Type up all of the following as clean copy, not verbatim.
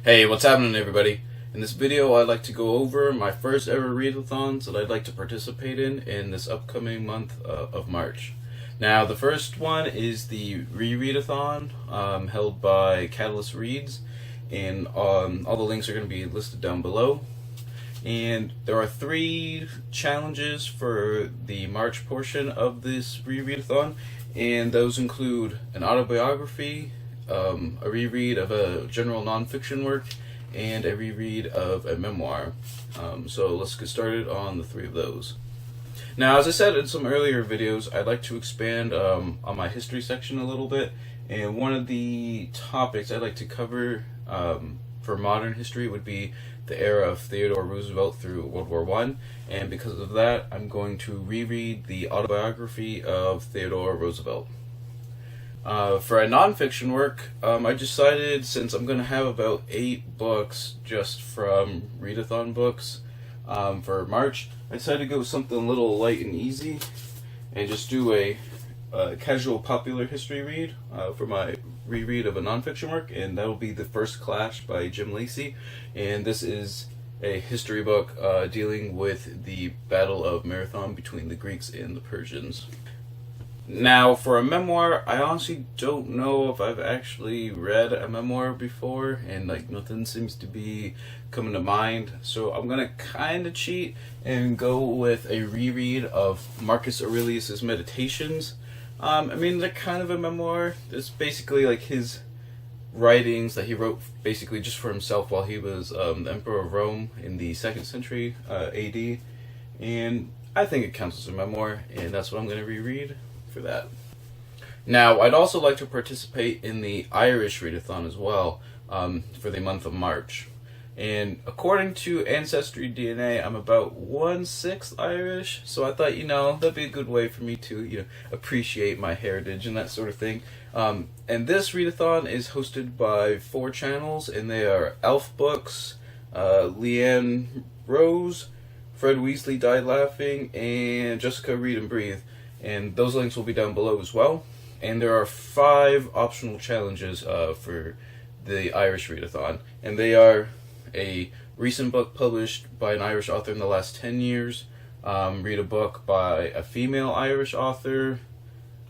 Hey, what's happening everybody? In this video I'd like to go over my first ever readathons that I'd like to participate in this upcoming month of March. Now the first one is the ReReadathon held by Catalyst Reads, and all the links are going to be listed down below. And there are 3 challenges for the March portion of this rereadathon, and those include an autobiography, a reread of a general nonfiction work, and a reread of a memoir. So let's get started on the 3 of those. Now, as I said in some earlier videos, I'd like to expand on my history section a little bit, and one of the topics I'd like to cover for modern history would be the era of Theodore Roosevelt through World War I, and because of that, I'm going to reread the autobiography of Theodore Roosevelt. For a nonfiction work, I decided, since I'm going to have about 8 books just from Readathon books for March, I decided to go with something a little light and easy and just do a casual popular history read for my reread of a nonfiction work, and that will be The First Clash by Jim Lacey. And this is a history book dealing with the Battle of Marathon between the Greeks and the Persians. Now, for a memoir, I honestly don't know if I've actually read a memoir before, and nothing seems to be coming to mind, so I'm gonna kind of cheat and go with a reread of Marcus Aurelius's Meditations. I mean, they're kind of a memoir. It's basically like his writings that he wrote basically just for himself while he was the Emperor of Rome in the 2nd century AD, and I think it counts as a memoir, and that's what I'm going to reread for that. Now, I'd also like to participate in the Irish Readathon as well for the month of March. And according to Ancestry DNA, I'm about 1/6 Irish, so I thought, that'd be a good way for me to, appreciate my heritage and that sort of thing. And this readathon is hosted by 4 channels, and they are Elf Books, Leanne Rose, Fred Weasley Died Laughing, and Jessica Read and Breathe. And those links will be down below as well. And there are 5 optional challenges for the Irish Readathon, and they are a recent book published by an Irish author in the last 10 years, read a book by a female Irish author,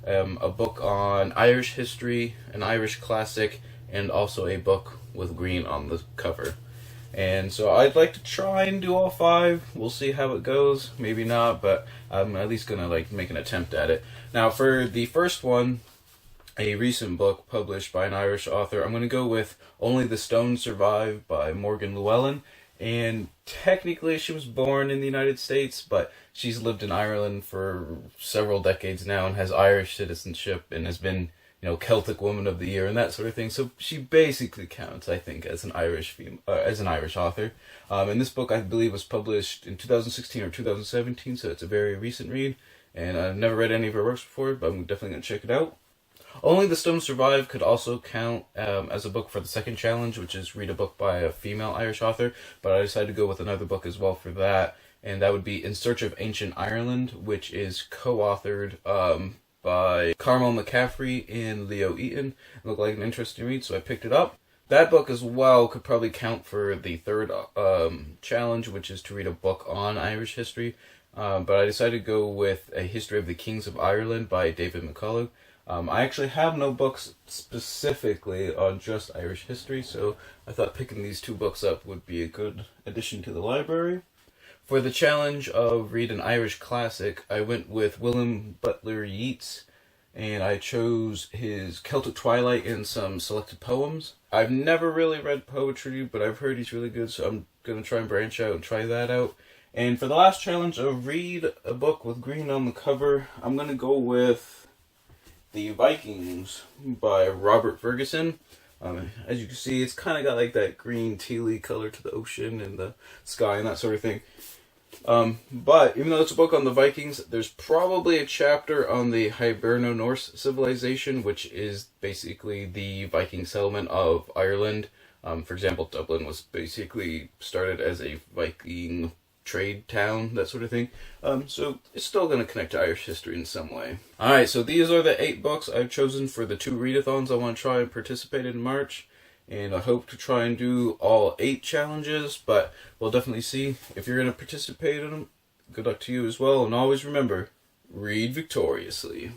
a book on Irish history, an Irish classic, and also a book with green on the cover. And so I'd like to try and do all 5. We'll see how it goes. Maybe not, but I'm at least gonna make an attempt at it. Now, for the first one, a recent book published by an Irish author, I'm gonna go with Only the Stones Survive by Morgan Llewellyn. And technically she was born in the United States, but she's lived in Ireland for several decades now and has Irish citizenship and has been, Celtic Woman of the Year and that sort of thing. So she basically counts, I think, as an Irish author. And this book, I believe, was published in 2016 or 2017, so it's a very recent read. And I've never read any of her works before, but I'm definitely going to check it out. Only the Stones Survive could also count as a book for the second challenge, which is read a book by a female Irish author, but I decided to go with another book as well for that, and that would be In Search of Ancient Ireland, which is co-authored by Carmel McCaffrey and Leo Eaton. It looked like an interesting read, so I picked it up. That book as well could probably count for the third challenge, which is to read a book on Irish history, but I decided to go with A History of the Kings of Ireland by David McCullough. I actually have no books specifically on just Irish history, so I thought picking these 2 books up would be a good addition to the library. For the challenge of read an Irish classic, I went with William Butler Yeats, and I chose his Celtic Twilight and some selected poems. I've never really read poetry, but I've heard he's really good, so I'm going to try and branch out and try that out. And for the last challenge of read a book with green on the cover, I'm going to go with The Vikings by Robert Ferguson. As you can see, it's kind of got that green tealy color to the ocean and the sky and that sort of thing. But even though it's a book on the Vikings, there's probably a chapter on the Hiberno-Norse civilization, which is basically the Viking settlement of Ireland. For example, Dublin was basically started as a Viking trade town, that sort of thing. So it's still going to connect to Irish history in some way. Alright, so these are the 8 books I've chosen for the 2 readathons I want to try and participate in March. and I hope to try and do all 8 challenges, but we'll definitely see. If you're going to participate in them, good luck to you as well, and always remember, read victoriously.